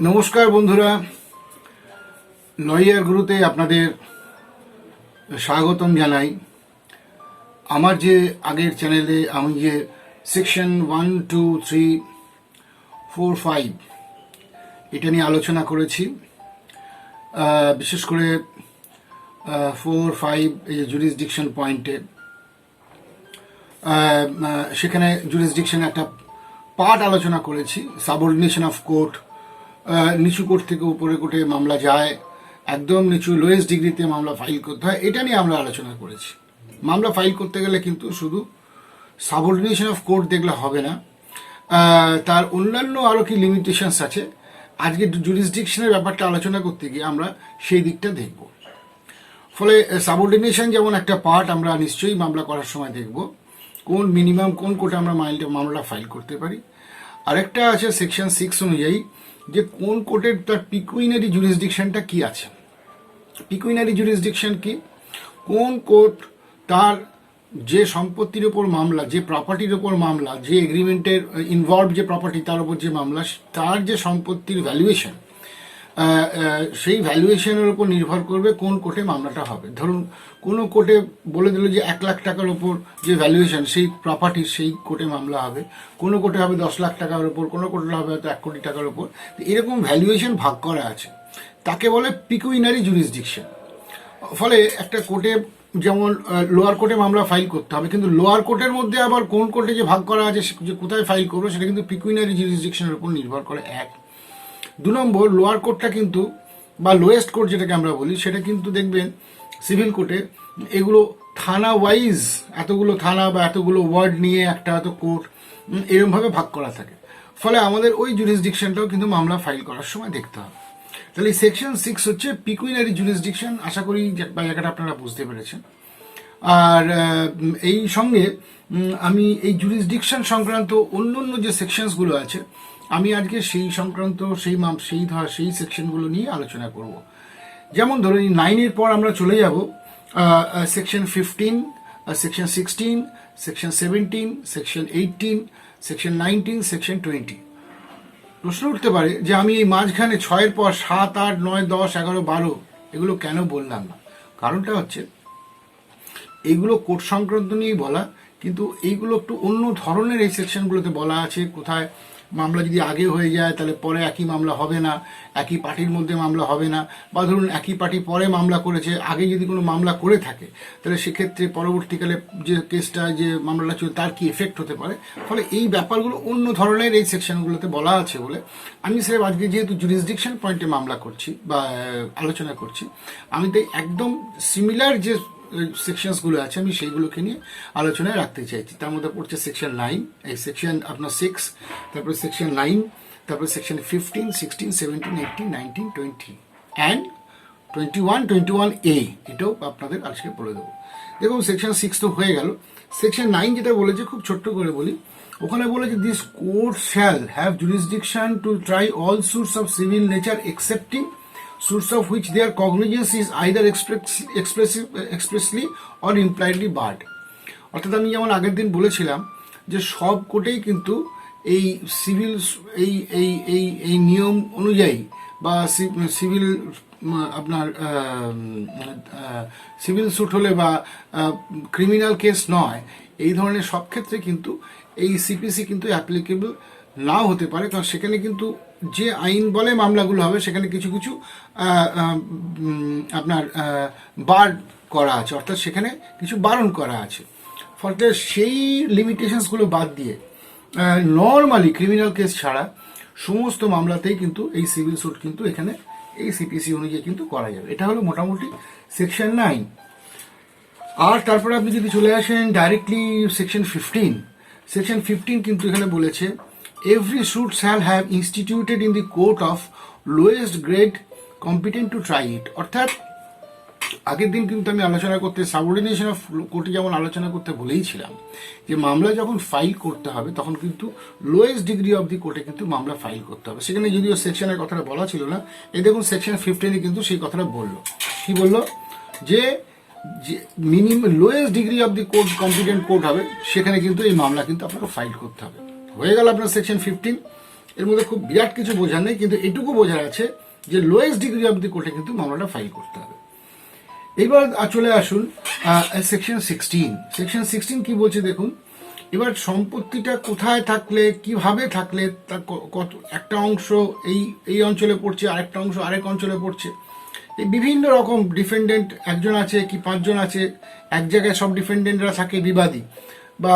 নমস্কার বন্ধুরা, লয়ার গুরুতে আপনাদের স্বাগতম জানাই। আমার যে আগের চ্যানেলে আমি যে সেকশন 1, 2, 3, 4, 5 এটা নিয়ে আলোচনা করেছি। বিশেষ করে 4, 5 এই যে জুরিসডিকশন পয়েন্টে, সেখানে জুরিসডিকশন একটা পার্ট আলোচনা করেছি। সাবঅর্ডিনেশন অফ কোর্ট, নিচু কোর্ট থেকে উপরে কোর্টে মামলা যায়, একদম নিচু লোয়েস্ট ডিগ্রিতে মামলা ফাইল করতে হয়, এটা নিয়ে আমরা আলোচনা করেছি। মামলা ফাইল করতে গেলে কিন্তু শুধু সাবঅর্ডিনেশন অফ কোর্ট দেখলে হবে না, তার অন্যান্য আরও কি লিমিটেশনস আছে। আজকে জুরিসডিকশনের ব্যাপারটা আলোচনা করতে গিয়ে আমরা সেই দিকটা দেখব। ফলে সাবঅর্ডিনেশন যেমন একটা পার্ট আমরা নিশ্চয়ই মামলা করার সময় দেখব, কোন মিনিমাম কোন কোর্টে আমরা মামলা ফাইল করতে পারি। আরেকটা আছে সেকশন 6 অনুযায়ী যে কোন কোর্টের তার পিকুইনারি জুরিসডিকশনটা কি আছে। পিকুইনারি জুরিসডিকশন কি? কোন কোর্ট তার যে সম্পত্তির ওপর মামলা, যে প্রপার্টির ওপর মামলা, যে এগ্রিমেন্টের ইনভলভ যে প্রপার্টি তার উপর যে মামলা, তার যে সম্পত্তির ভ্যালুয়েশন, সেই ভ্যালুয়েশনের উপর নির্ভর করবে কোন কোর্টে মামলাটা হবে। ধরুন কোনো কোর্টে বলে দিল যে 1 লাখ টাকার ওপর যে ভ্যালুয়েশন সেই প্রপার্টির, সেই কোর্টে মামলা হবে। কোনো কোর্টে হবে 10 লাখ টাকার ওপর, কোনো কোর্টে হবে হয়তো 1 কোটি টাকার ওপর। এরকম ভ্যালুয়েশন ভাগ করা আছে, তাকে বলে পিকুইনারি জুরিসডিকশন। ফলে একটা কোর্টে যেমন লোয়ার কোর্টে মামলা ফাইল করতে হবে, কিন্তু লোয়ার কোর্টের মধ্যে আবার কোন কোর্টে যে ভাগ করা আছে, যে কোথায় ফাইল করবো, সেটা কিন্তু পিকুইনারি জুরিসডিকশনের উপর নির্ভর করে। 1, 2 নম্বর, লোয়ার কোর্টটা কিন্তু বা লোয়েস্ট কোর্ট যেটাকে আমরা বলি, সেটা কিন্তু দেখবেন সিভিল কোর্টে এগুলো থানা ওয়াইজ, এতগুলো থানা বা এতগুলো ওয়ার্ড নিয়ে একটা হয়তো কোর্ট এরকমভাবে ভাগ করা থাকে। ফলে আমাদের ওই জুরিসডিকশনটাও কিন্তু মামলা ফাইল করার সময় দেখতে হবে। তাহলে সেকশন 6 হচ্ছে পিকুইনারি জুরিসডিকশন। আশা করি জায়গাটা আপনারা বুঝতে পেরেছেন। আর এই সঙ্গে আমি এই জুরিসডিকশন সংক্রান্ত অন্য অন্য যে সেকশনসগুলো আছে, আমি আজকে সেই সংক্রান্ত সেই সেকশনগুলো নিয়ে আলোচনা করব। যেমন ধরুন 9-এর পর আমরা চলে যাব section 15, section 16, section 17, section 18, section 19, section 20। প্রশ্ন উঠতে পারে যে আমি এই মাঝখানে 6-এর পর 7, 8, 9, 10, 11, 12 এগুলো কেন বললাম না? কারণটা হচ্ছে এইগুলো কোর্ট সংক্রান্ত নিয়েই বলা, কিন্তু এইগুলো একটু অন্য ধরনের এই সেকশনগুলোতে বলা আছে। কোথায় মামলা যদি আগে হয়ে যায় তাহলে পরে একই মামলা হবে না, একই পার্টির মধ্যে মামলা হবে না, বা ধরুন একই পার্টি পরে মামলা করেছে, আগে যদি কোনো মামলা করে থাকে তাহলে সেক্ষেত্রে পরবর্তীকালে যে কেসটা, যে মামলাটা চলছে, তার কি এফেক্ট হতে পারে। ফলে এই ব্যাপারগুলো অন্য ধরনের এই সেকশনগুলোতে বলা আছে বলে আমি স্যার আজকে যেহেতু জুরিসডিকশন পয়েন্টে মামলা করছি বা আলোচনা করছি, আমি তাই একদম সিমিলার যে সেকশনসগুলো আছে আমি সেইগুলোকে নিয়ে আলোচনায় রাখতে চাইছি। তার মধ্যে পড়ছে সেকশন 9, এই সেকশন আপনার 6, তারপরে সেকশন 9, তারপরে সেকশন 15, 16, 17, 18, 19, 20 অ্যান্ড 21A এটাও আপনাদের আজকে বলে দেবো। দেখুন সেকশন 6 তো হয়ে গেল। সেকশন 9 যেটা বলেছে, খুব ছোট্ট করে বলি, ওখানে বলেছে this court shall have jurisdiction to try all suits of civil nature excepting suits of which their cognizance is either expressly or impliedly barred। অর্থাৎ আমি যেমন আগের দিন বলেছিলাম যে সব কোর্টেই কিন্তু এই সিভিল এই এই এই এই নিয়ম অনুযায়ী বা সিভিল আপনার সিভিল স্যুট হলে বা ক্রিমিনাল কেস নয়, এই ধরনের সব ক্ষেত্রে কিন্তু এই সিপিসি কিন্তু অ্যাপ্লিকেবল নাও হতে পারে। কারণ সেখানে কিন্তু যে আইন বলে মামলাগুলো হবে, সেখানে কিছু কিছু আপনার বার করা আছে, অর্থাৎ সেখানে কিছু বারণ করা আছে। ফলে সেই লিমিটেশনসগুলো বাদ দিয়ে নর্মালি ক্রিমিনাল কেস ছাড়া সমস্ত মামলাতেই কিন্তু এই সিভিল স্যুট কিন্তু এখানে এই সিপিসি অনুযায়ী কিন্তু করা যাবে। এটা হলো মোটামুটি সেকশন 9। আর তারপরে আপনি যদি চলে আসেন ডাইরেক্টলি সেকশন 15, সেকশন 15 কিন্তু এখানে বলেছে every suit shall have instituted in the court of lowest grade competent to try it। অর্থাৎ আগের দিন কিন্তু আমি আলোচনা করতে সাবঅর্ডিনেশন অফ কোর্টে যেমন আলোচনা করতে বলেইছিলাম যে মামলা যখন ফাইল করতে হবে তখন কিন্তু লোয়েস্ট ডিগ্রি অফ দি কোর্টে কিন্তু মামলা ফাইল করতে হবে। সেখানে যদিও সেকশনের কথাটা বলা ছিল না, এই দেখুন সেকশন 15-এ কিন্তু সেই কথাটা বললো। কি বললো? যে minimum lowest degree of the court competent court হবে, সেখানে কিন্তু এই মামলা কিন্তু আপনাকে ফাইল করতে হবে। হয়ে গেল আপনার সেকশন 15। এর মধ্যে খুব বিরাট কিছু বোঝার নেই, কিন্তু এটুকু বোঝার আছে যে লোয়েস্ট ডিগ্রি অব দি কোর্টে কিন্তু মামলাটা ফাইল করতে হবে। এবার চলে আসুন সেকশন 16। সেকশন 16 কি বলছে দেখুন। এবার সম্পত্তিটা কোথায় থাকলে, কিভাবে থাকলে, তার কত একটা অংশ এই অঞ্চলে পড়ছে, আরেকটা অংশ আরেক অঞ্চলে পড়ছে, এই বিভিন্ন রকম ডিফেন্ডেন্ট একজন আছে কি 5 জন আছে, এক জায়গায় সব ডিফেন্ডেন্টরা থাকে বিবাদী, বা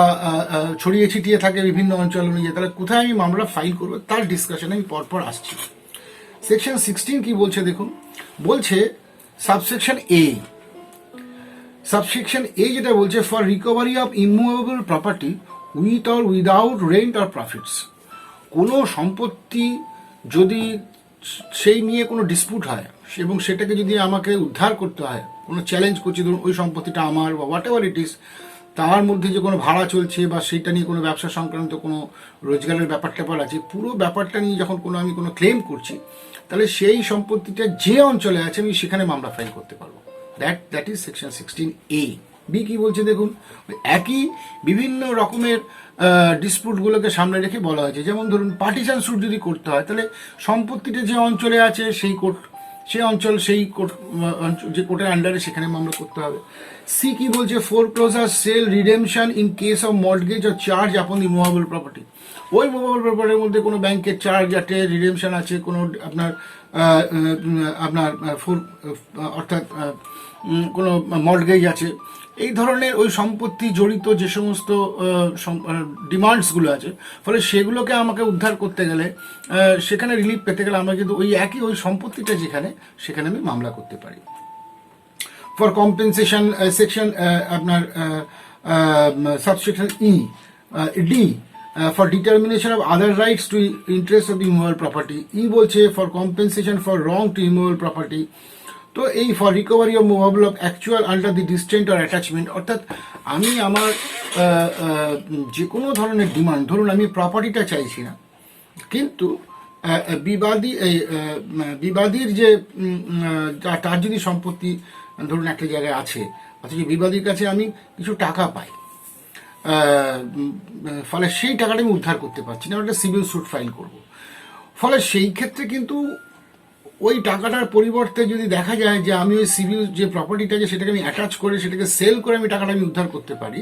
ছড়িয়ে ছিটিয়ে থাকে বিভিন্ন অঞ্চল অনুযায়ী, তাহলে কোথায় আমি মামলা ফাইল করবো তার ডিসকাশনে আমি পরপর আসছি। সেকশন 16 কি বলছে দেখুন। বলছে সাবসেকশন এ, সাবসেকশন এ যেটা বলছে, for recovery of immovable property with or without rent or profits. কোনো সম্পত্তি যদি সেই নিয়ে কোনো ডিসপুট হয় এবং সেটাকে যদি আমাকে উদ্ধার করতে হয়, কোনো চ্যালেঞ্জ করছি, ধরুন ওই সম্পত্তিটা আমার বা হোয়াট এভার ইট ইস, তার মধ্যে যে কোনো ভাড়া চলছে বা সেইটা নিয়ে কোনো ব্যবসা সংক্রান্ত কোনো রোজগারের ব্যাপার ট্যাপার আছে, পুরো ব্যাপারটা নিয়ে যখন আমি কোনো ক্লেম করছি, তাহলে সেই সম্পত্তিটা যে অঞ্চলে আছে আমি সেখানে মামলা ফাইল করতে পারবো। That is section 16A। B কি বলছে দেখুন। একই বিভিন্ন রকমের ডিসপুটগুলোকে সামনে রেখে বলা হয়েছে, যেমন ধরুন পার্টিশন স্যুট যদি করতে হয়, তাহলে সম্পত্তিটা যে অঞ্চলে আছে সেই কোর্ট, সেই অঞ্চল, সেই কোর্ট, যে কোর্টের আন্ডারে সেখানে মামলা করতে হবে। সি কি বলছে, foreclosure, sale, redemption in case of mortgage or charge upon the movable property. ওই মুভেবল প্রপার্টির মধ্যে কোনো ব্যাংকের চার্জ আছে, রিডেমশন আছে, কোনো আপনার অর্থাৎ কোনো মর্টগেজ আছে, এই ধরনের ওই সম্পত্তি জড়িত যে সমস্ত ডিমান্ডসগুলো আছে, ফলে সেগুলোকে আমাকে উদ্ধার করতে গেলে, সেখানে রিলিফ পেতে গেলে আমরা কিন্তু ওই সম্পত্তিটা যেখানে, সেখানে আমি মামলা করতে পারি। ফর কম্পেনসেশন সেকশন আপনার subsection D, for determination of other rights to interest of the immovable property. বলছে for compensation for wrong to immovable property. তো এই for recovery of movable of actual under the distraint or attachment, অর্থাৎ আমি আমার যে কোনো ধরনের demand, ধরুন আমি প্রপার্টিটা চাইছি না, কিন্তু বিবাদীর যে তার যদি সম্পত্তি ধরুন একটা জায়গায় আছে, অথচ বিবাদীর কাছে আমি কিছু টাকা পাই, ফলে সেই টাকাটা আমি উদ্ধার করতে পারছি না, একটা সিভিল স্যুট ফাইল করব। ফলে সেই ক্ষেত্রে কিন্তু ওই টাকাটার পরিবর্তে যদি দেখা যায় যে আমি ওই সিভিল যে প্রপার্টিটা আছে সেটাকে আমি অ্যাটাচ করে, সেটাকে সেল করে আমি টাকাটা আমি উদ্ধার করতে পারি,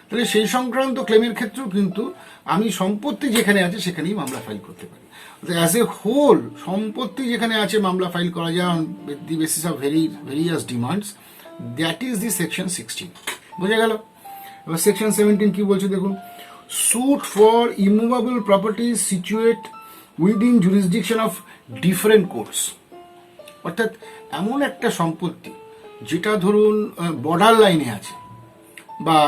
তাহলে সেই সংক্রান্ত ক্লেমের ক্ষেত্রেও কিন্তু আমি সম্পত্তি যেখানে আছে সেখানেই মামলা ফাইল করতে পারি। অ্যাজ এ হোল সম্পত্তি যেখানে আছে মামলা ফাইল করা যায় on the basis of various demands. That is the section 16। বোঝা গেল। এবার সেকশন 17 কি বলছে দেখুন। Suit for immovable property situate within jurisdiction of different courts. অর্থাৎ এমন একটা সম্পত্তি যেটা ধরুন বর্ডার লাইনে আছে, বা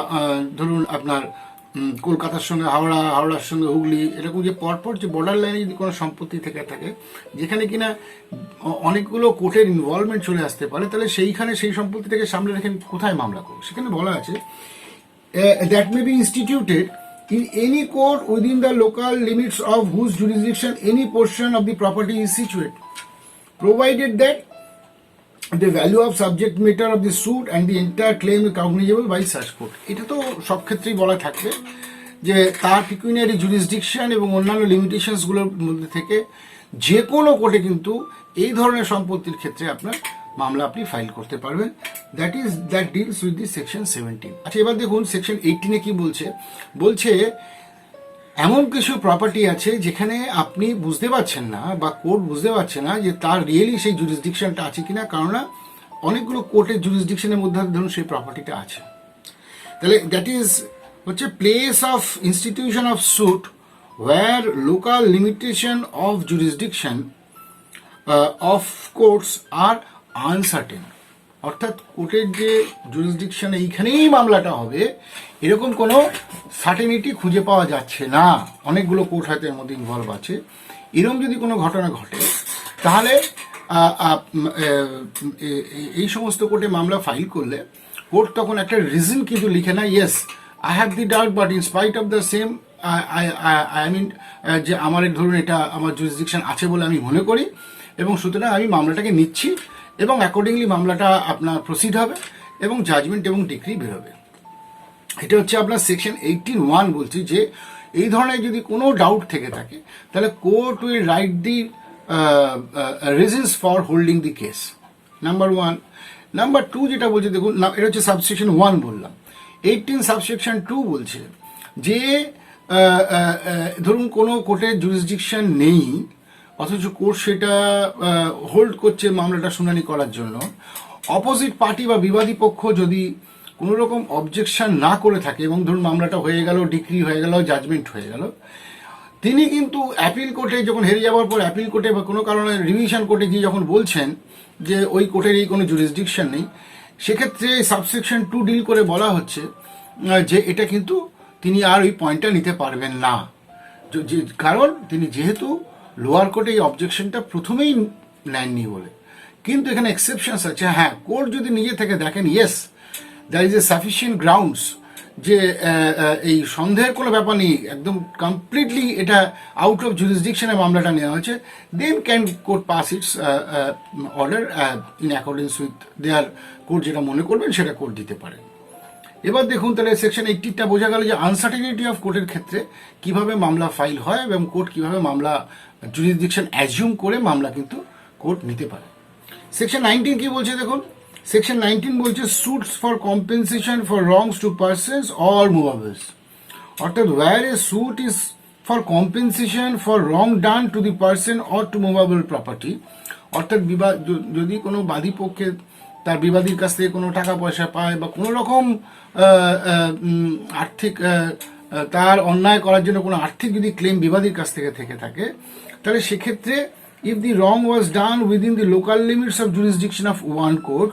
ধরুন আপনার কলকাতার সঙ্গে হাওড়ার সঙ্গে হুগলি, এরকম যে পরপর যে বর্ডার লাইনে যদি কোনো সম্পত্তি থেকে থাকে, যেখানে কিনা অনেকগুলো কোর্টের ইনভলভমেন্ট চলে আসতে পারে, তাহলে সেইখানে সেই সম্পত্তিটাকে সামনে রেখে কোথায় মামলা করবো। সেখানে বলা আছে that may be instituted in any court within the local limits of whose jurisdiction any portion of the property is situated, provided that the value of subject matter of the suit and the entire claim is cognizable by such court. এটা তো সব ক্ষেত্রেই বলা থাকবে যে তার পিকুনিয়ারি jurisdiction এবং অন্যান্য লিমিটেশনসগুলোর মধ্যে থেকে যে কোনো কোর্টে কিন্তু এই ধরনের সম্পত্তির ক্ষেত্রে আপনার মামলা আপনি ফাইল করতে পারবেন। That deals with the section 17। আচ্ছা, এবার দেখুন সেকশন 18 কি বলছে। বলছে এমন কিছু প্রপার্টি আছে যেখানে আপনি বুঝতে পারছেন না বা কোর্ট বুঝতে পারছে না যে তার রিয়েলি সেই জুরিসডিকশনটা আছে কিনা, কারণ অনেকগুলো কোর্টের জুরিসডিকশনের মধ্যে ধরুন সেই প্রপার্টিটা আছে। তাহলে দ্যাট ইজ হচ্ছে place of institution of suit where local limitation of jurisdiction of courts are uncertain. অর্থাৎ কোর্টের যে জুরিসডিকশন এইখানেই মামলাটা হবে এরকম কোনো সার্টেনিটি খুঁজে পাওয়া যাচ্ছে না, অনেকগুলো কোর্ট হয়তো এর মধ্যে ইনভলভ আছে। এরকম যদি কোনো ঘটনা ঘটে তাহলে এই সমস্ত কোর্টে মামলা ফাইল করলে কোর্ট তখন একটা রিজন কিন্তু লিখে না, yes I have the doubt but in spite of the same I mean, যে আমার ধরুন এটা আমার জুরিসডিকশন আছে বলে আমি মনে করি, এবং সুতরাং আমি মামলাটাকে নিচ্ছি, এবং অ্যাকর্ডিংলি মামলাটা আপনার প্রসিড হবে এবং জাজমেন্ট এবং ডিক্রি বেরোবে। এটা হচ্ছে আপনার সেকশন 18(1) বলছি যে এই ধরনের যদি কোনো ডাউট থেকে থাকে তাহলে court will write the reasons for holding the case, number one. Number two যেটা বলছে দেখুন, এটা হচ্ছে সাবসেকশন 1 বললাম। 18 সাবসেকশন 2 বলছে যে ধরুন কোনো কোর্টের জুরিসডিকশন নেই, অথচ কোর্ট সেটা হোল্ড করছে মামলাটা শুনানি করার জন্য। অপোজিট পার্টি বা বিবাদী পক্ষ যদি কোনো রকম অবজেকশন না করে থাকে এবং ধরুন মামলাটা হয়ে গেল, ডিক্রি হয়ে গেল, জাজমেন্ট হয়ে গেল, তিনি কিন্তু অ্যাপিল কোর্টে যখন হেরে যাওয়ার পর অ্যাপিল কোর্টে বা কোনো কারণে রিভিশন কোর্টে গিয়ে যখন বলছেন যে ওই কোর্টের এই কোনো জুরিসডিকশন নেই, সেক্ষেত্রে সাবসেকশন 2 ডিল করে বলা হচ্ছে যে এটা কিন্তু তিনি আর ওই পয়েন্টটা নিতে পারবেন না, কারণ তিনি যেহেতু লোয়ার কোর্টে এই অবজেকশনটা প্রথমেই নেননি বলে। কিন্তু এখানে এক্সেপশনস আছে। হ্যাঁ, কোর্ট যদি নিজে থেকে দেখেন yes there is a sufficient grounds, যে এই সন্দেহের কোনো ব্যাপার নেই, একদম কমপ্লিটলি এটা আউট অফ জুরিসডিকশনে মামলাটা নেওয়া হয়েছে, then can court pass its order in accordance with their, court যেটা মনে করবেন সেটা কোর্ট দিতে পারে। এবার দেখুন তাহলে সেকশন 80টা বোঝা গেল যে আনসার্টেনিটি অফ কোর্টের ক্ষেত্রে কিভাবে মামলা ফাইল হয় এবং কোর্ট কিভাবে মামলা জুরিসডিকশন অ্যাজিউম করে মামলা কিন্তু কোর্ট নিতে পারে। সেকশন 19 কি বলছে দেখুন, সেকশন 19 বলছে suits for compensation for wrongs to persons or movables, অর্থাৎ where a suit is for compensation for wrong done to the person or to movable property, অর্থাৎ যদি কোনো বাদী পক্ষে তার বিবাদীর কাছ থেকে কোনো টাকা পয়সা পায় বা কোনো রকম আর্থিক তার অন্যায় করার জন্য কোনো আর্থিক যদি ক্লেম বিবাদীর কাছ থেকে থাকে, তাহলে সেক্ষেত্রে if the wrong was done within the local limits of jurisdiction of one court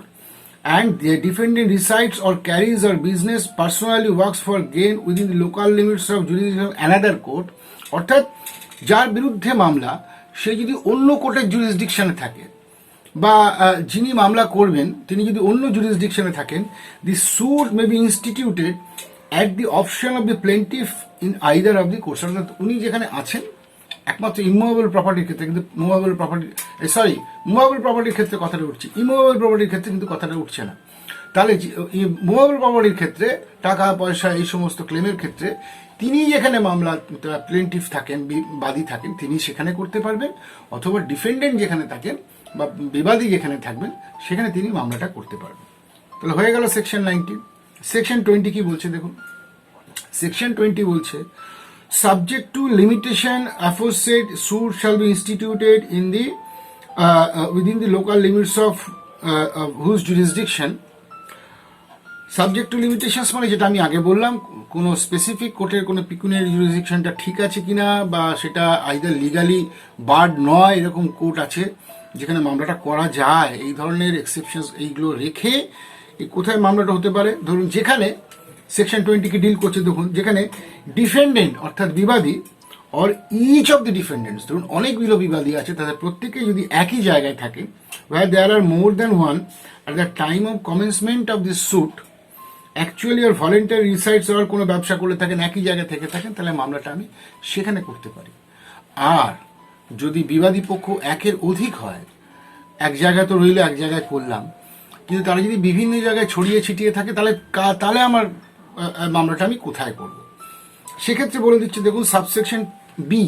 and the defendant resides or carries or business personally works for gain within the local limits of jurisdiction of another court, অর্থাৎ যার বিরুদ্ধে মামলা সে যদি অন্য কোর্টের জুরিসডিকশনে থাকে বা যিনি মামলা করবেন তিনি যদি অন্য জুরিসডিকশনে থাকেন, the suit may be instituted at the option of the plaintiff in either of the courts, অর্থাৎ উনি যেখানে আছেন একমাত্র ইমুভেবল প্রপার্টির ক্ষেত্রে, কিন্তু মুভেবল প্রপার্টির ক্ষেত্রে কথাটা উঠছে, ইমুভেবল প্রপার্টির ক্ষেত্রে কিন্তু কথাটা উঠছে না। তাহলে মুভেবল প্রপার্টির ক্ষেত্রে টাকা পয়সা এই সমস্ত ক্লেমের ক্ষেত্রে তিনি যেখানে মামলা প্লেন্টিফ থাকেন, বাদী থাকেন, তিনি সেখানে করতে পারবেন, অথবা ডিফেন্ডেন্ট যেখানে থাকেন বা বিবাদী যেখানে থাকবেন সেখানে তিনি মামলাটা করতে পারবেন। তাহলে হয়ে গেল সেকশন 19। সেকশন 20 কি বলছে দেখুন, সেকশন 20 বলছে subject to limitation aforesaid suit shall be instituted in the within the local limits of whose jurisdiction, subject to limitations মানে যেটা আমি আগে বললাম, কোনো স্পেসিফিক কোর্টের কোনো পিকুনিয়ারি জুরিসডিকশনটা ঠিক আছে কিনা বা সেটা আইদার লিগালি বার্ড নয়, এরকম কোর্ট আছে যেখানে মামলাটা করা যায়, এই ধরনের এক্সেপশনস এইগুলো রেখে কোথায় মামলাটা হতে পারে। ধরুন যেখানে সেকশন 20 কি ডিল করছে দেখুন, যেখানে ডিফেন্ডেন্ট অর্থাৎ বিবাদী অর ইচ অফ দি ডিফেন্ডেন্টস, ধরুন অনেকগুলো বিবাদী আছে, তাদের প্রত্যেকে যদি একই জায়গায় থাকে, where there are more than one at the time of commencement of this suit actually আর ভলেন্টারি রিসাইডস আর কোনো ব্যবসা করে থাকেন, একই জায়গায় থেকে থাকেন, তাহলে মামলাটা আমি সেখানে করতে পারি। আর যদি বিবাদী পক্ষ একের অধিক হয়, এক জায়গায় তো রইল, এক জায়গায় করলাম, কিন্তু তারা যদি বিভিন্ন জায়গায় ছড়িয়ে ছিটিয়ে থাকে, তাহলে আমার মামলাটা আমি কোথায় করব, সেক্ষেত্রে বলে দিচ্ছে দেখুন সাবসেকশন বি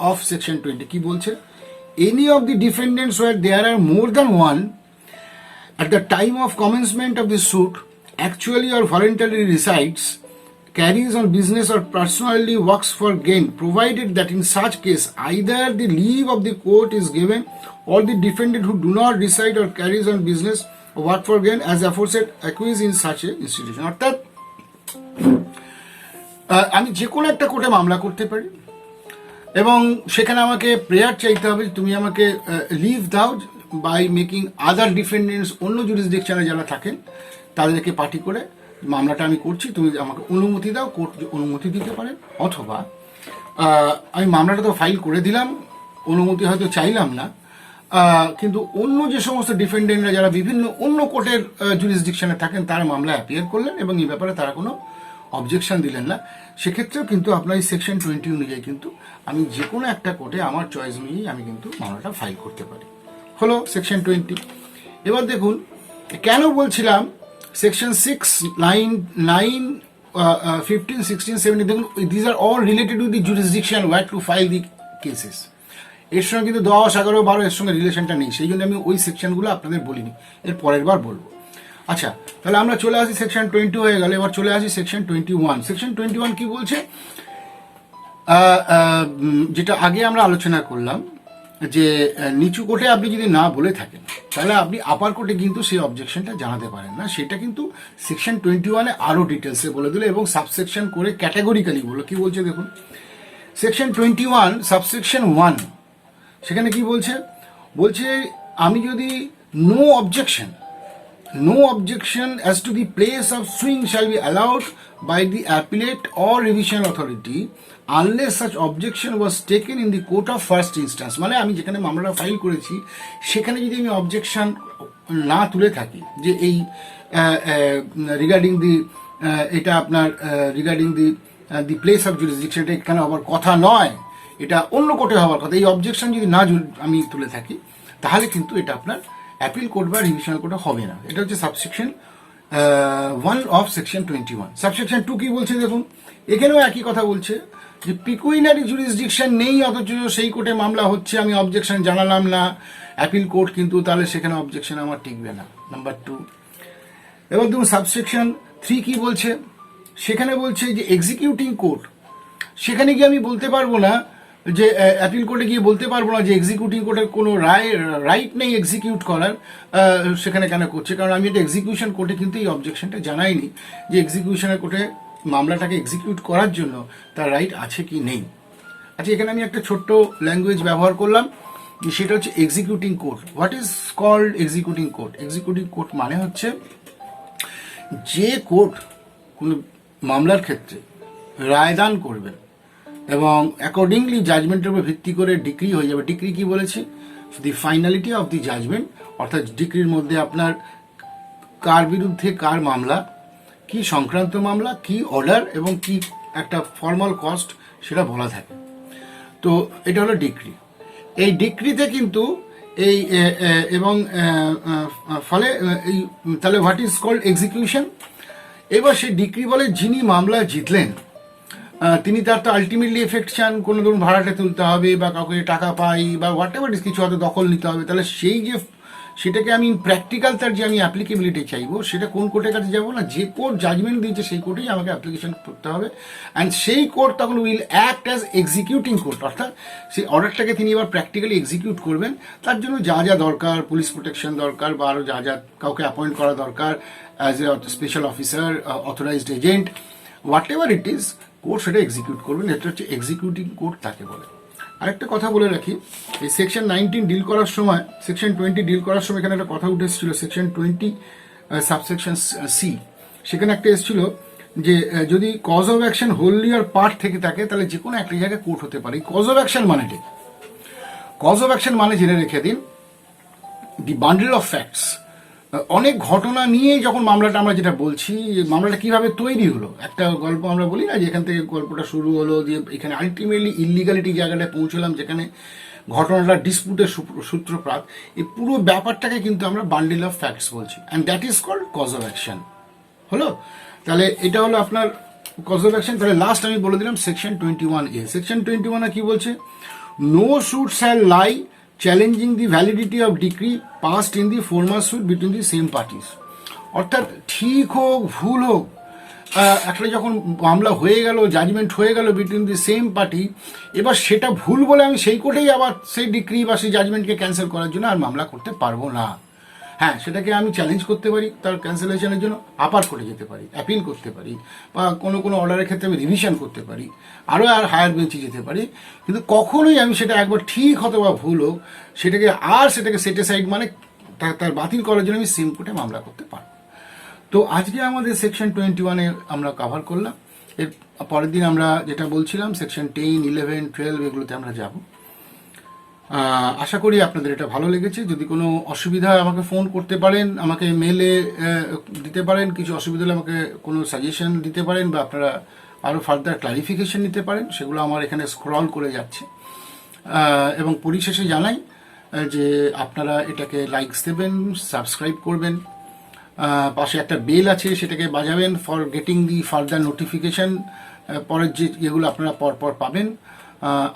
অফ সেকশন 20 কি বলছে, any of the defendants where there are more than one at the time of commencement of the suit actually or voluntarily resides, carries on business or personally works for gain, provided that in such case either the leave of the court is given or the defendant who do not reside or carries on business or work for gain as aforesaid acquiesce in such a institution, অর্থাৎ আমি যে কোনো একটা কোর্টে মামলা করতে পারি এবং সেখানে আমাকে প্রেয়ার চাইতে হবে, তুমি আমাকে লিভ দাও বাই মেকিং আদার ডিফেন্ডেন্টস, অন্য জুরিসডিকশনে যারা থাকেন তাদেরকে পার্টি করে মামলাটা আমি করছি, তুমি আমাকে অনুমতি দাও, কোর্ট অনুমতি দিতে পারে, অথবা আমি মামলাটা তো ফাইল করে দিলাম, অনুমতি হয়তো চাইলাম না, কিন্তু অন্য যে সমস্ত ডিফেন্ডেন্টরা যারা বিভিন্ন অন্য কোর্টের জুরিসডিকশনে থাকেন তারা মামলা অ্যাপিয়ার করলেন এবং এই ব্যাপারে তারা কোনো অবজেকশন দিলেন না, সেক্ষেত্রেও কিন্তু আপনার এই সেকশন 20 অনুযায়ী কিন্তু আমি যে কোনো একটা কোর্টে আমার চয়েস অনুযায়ী আমি কিন্তু মামলাটা ফাইল করতে পারি। হলো সেকশন 20। এবার দেখুন কেন বলছিলাম সেকশন 6, 9, 15, 16, 17, দেখুন these are all related with the jurisdiction wire two file the cases. এর সঙ্গে কিন্তু 10, 11, 12 এর সঙ্গে রিলেশনটা নেই, সেই জন্য আমি ওই সেকশনগুলো আপনাদের বলিনি, এর পরের বার বলবো। আচ্ছা, তাহলে আমরা চলে আসি সেকশন 20 হয়ে গেলে, এবার চলে আসি সেকশন 21। সেকশন 21 কি বলছে? যেটা আগে আমরা আলোচনা করলাম যে নিচু কোর্টে আপনি যদি না বলে থাকেন তাহলে আপনি আপার কোর্টে কিন্তু সেই অবজেকশনটা জানাতে পারেন না, সেটা কিন্তু সেকশন 21-এ আরও ডিটেলসে বলে দিল এবং সাবসেকশন করে ক্যাটাগরিক্যালি বলো। কি বলছে দেখুন, সেকশন 21 সাবসেকশন 1, সেখানে কি বলছে? বলছে আমি যদি no objection as to the place of suing shall be allowed by the appellate or revision authority unless such objection was taken in the court of first instance। মানে আমি যেখানে মামলাটা ফাইল করেছি সেখানে যদি আমি অবজেকশন না তুলে থাকি যে এই রিগার্ডিং দি এটা আপনার regarding the place of jurisdiction, এটা এখানে হওয়ার কথা নয়, এটা অন্য কোর্টে হওয়ার কথা, এই অবজেকশন যদি না আমি তুলে থাকি তাহলে কিন্তু এটা আপনার অ্যাপিল কোর্ট বা রিভিশনাল কোর্টে হবে না। এটা হচ্ছে সাবসেকশন 1 অফ সেকশন 21। সাবসেকশন 2 কি বলছে দেখুন, এখানেও একই কথা বলছে যে পিকুইনারি জুরিসডিকশন নেই অথচ সেই কোর্টে মামলা হচ্ছে, আমি অবজেকশন জানালাম না অ্যাপিল কোর্ট, কিন্তু তাহলে সেখানে অবজেকশন আমার টিকবে না, নাম্বার 2। এবার দেখুন সাবসেকশন 3 কি বলছে, সেখানে বলছে যে এক্সিকিউটিং কোর্ট, সেখানে গিয়ে আমি বলতে পারবো না যে অ্যাপিল কোর্টে গিয়ে বলতে পারবো না যে এক্সিকিউটিং কোর্টের কোনো রাইট নেই এক্সিকিউট করার, সেখানে কেন করছে? কারণ আমি এটা এক্সিকিউশন কোর্টে কিন্তু এই অবজেকশনটা জানাইনি যে এক্সিকিউশনের কোর্টে মামলাটাকে এক্সিকিউট করার জন্য তার রাইট আছে কি নেই। আচ্ছা, এখানে আমি একটা ছোট্ট ল্যাঙ্গুয়েজ ব্যবহার করলাম, সেটা হচ্ছে executing court. What is called executing court? Executing court মানে হচ্ছে যে কোর্ট কোনো মামলার ক্ষেত্রে রায়দান করবেন এবং অ্যাকর্ডিংলি জাজমেন্টের উপর ভিত্তি করে ডিক্রি হয়ে যাবে। ডিক্রি কি বলেছি? দি ফাইনালিটি অফ দি জাজমেন্ট, অর্থাৎ ডিক্রির মধ্যে আপনার কার বিরুদ্ধে কার মামলা, কি সংক্রান্ত মামলা, কি অর্ডার এবং কি একটা ফর্মাল কস্ট সেটা বলা থাকে। তো এটা হলো ডিক্রি। এই ডিক্রিতে কিন্তু এই এবং ফলে এই তাহলে হোয়াট ইজ কল্ড এক্সিকিউশন। এবার সেই ডিক্রি বলে যিনি মামলা জিতলেন তিনি তার তো আলটিমেটলি এফেক্ট চান, কোনো ধরুন ভাড়াটা তুলতে হবে বা কাউকে টাকা পাই বা হোয়াট এভার কিছু হয়তো দখল নিতে হবে, তাহলে সেই যে সেটাকে আমি প্র্যাকটিক্যাল তার যে আমি অ্যাপ্লিকেবিলিটি চাইবো সেটা কোন কোর্টের কাছে যাবো না, যে কোর্ট জাজমেন্ট দিয়েছে সেই কোর্টেই আমাকে অ্যাপ্লিকেশন করতে হবে। অ্যান্ড সেই কোর্ট তখন will act as executing court, অর্থাৎ সেই অর্ডারটাকে তিনি এবার প্র্যাকটিক্যালি এক্সিকিউট করবেন। তার জন্য যা যা দরকার, পুলিশ প্রোটেকশন দরকার বা আরও যা যা কাউকে অ্যাপয়েন্ট করা দরকার as a special officer, authorised agent, what ever it is, court সেটা এক্সিকিউট করবেন। এটা হচ্ছে এক্সিকিউটিং কোর্ট তাকে বলে। আরেকটা কথা বলে রাখি, এই সেকশন 19 ডিল করার সময়, সেকশন 20 ডিল করার সময় এখানে একটা কথা উঠে এসেছিল, সেকশন 20 সাবসেকশন সি, সেখানে একটা এসেছিল যে যদি cause of action wholly or part থেকে থাকে তাহলে যে কোনো একটা জায়গায় কোর্ট হতে পারে। কজ অফ অ্যাকশন মানে কি? কজ অফ অ্যাকশন মানে জেনে রেখে দিন দি বান্ডেল অফ ফ্যাক্টস। অনেক ঘটনা নিয়ে যখন মামলাটা আমরা যেটা বলছি, মামলাটা কিভাবে তৈরি হলো, একটা গল্প আমরা বলি না যে এখান থেকে গল্পটা শুরু হলো, যে এখানে আলটিমেটলি ইলিগালিটি জায়গাটায় পৌঁছলাম যেখানে ঘটনাটা ডিসপুটের সূত্রপাত, এই পুরো ব্যাপারটাকে কিন্তু আমরা বান্ডেল অফ ফ্যাক্টস বলছি, and that is called cause of action. হলো, তাহলে এটা হলো আপনার কজ অফ অ্যাকশন। তাহলে লাস্ট আমি বলে দিলাম সেকশন 21A। সেকশন 21 কি বলছে? No suit shall lie challenging the validity of decree passed in the former suit between the same parties. অর্থাৎ ঠিক হোক ভুল হোক, একটা যখন মামলা হয়ে গেল, জাজমেন্ট হয়ে গেল বিটুইন দি সেম পার্টি, এবার সেটা ভুল বলে আমি সেই কোর্টেই আবার সেই ডিক্রি বা সেই জাজমেন্টকে ক্যান্সেল করার জন্য আর মামলা করতে পারবো না। হ্যাঁ, সেটাকে আমি চ্যালেঞ্জ করতে পারি, তার ক্যান্সেলেশনের জন্য আপার কোর্টে যেতে পারি, অ্যাপিল করতে পারি, বা কোনো কোনো অর্ডারের ক্ষেত্রে আমি রিভিশন করতে পারি, আরও আর হায়ার বেঞ্চে যেতে পারি। কিন্তু কখনোই আমি সেটা একবার ঠিক হতো বা ভুল হোক সেটাকে সেটিসাইড মানে তার বাতিল করার জন্য আমি সেম কোর্টে মামলা করতে পারবো। তো আজকে আমাদের সেকশন 21-এ আমরা কভার করলাম। এর পরের দিন আমরা যেটা বলছিলাম সেকশন 10, 11, 12 এগুলোতে আমরা যাব। আশা করি আপনাদের এটা ভালো লেগেছে। যদি কোনো অসুবিধা আমাকে ফোন করতে পারেন, আমাকে মেলে দিতে পারেন, কিছু অসুবিধা হলে আমাকে কোনো সাজেশন দিতে পারেন বা আপনারা আরও ফার্দার ক্লারিফিকেশন নিতে পারেন, সেগুলো আমার এখানে স্ক্রল করে যাচ্ছে। এবং পরিশেষে জানাই যে আপনারা এটাকে লাইকস দেবেন, সাবস্ক্রাইব করবেন, পাশে একটা বেল আছে, সেটাকে বাজাবেন for getting the further notification, পরের যে যেগুলো আপনারা পরপর পাবেন।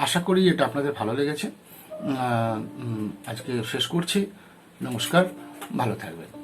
আশা করি এটা আপনাদের ভালো লেগেছে। আজকে শেষ করছি। নমস্কার, ভালো থাকবেন।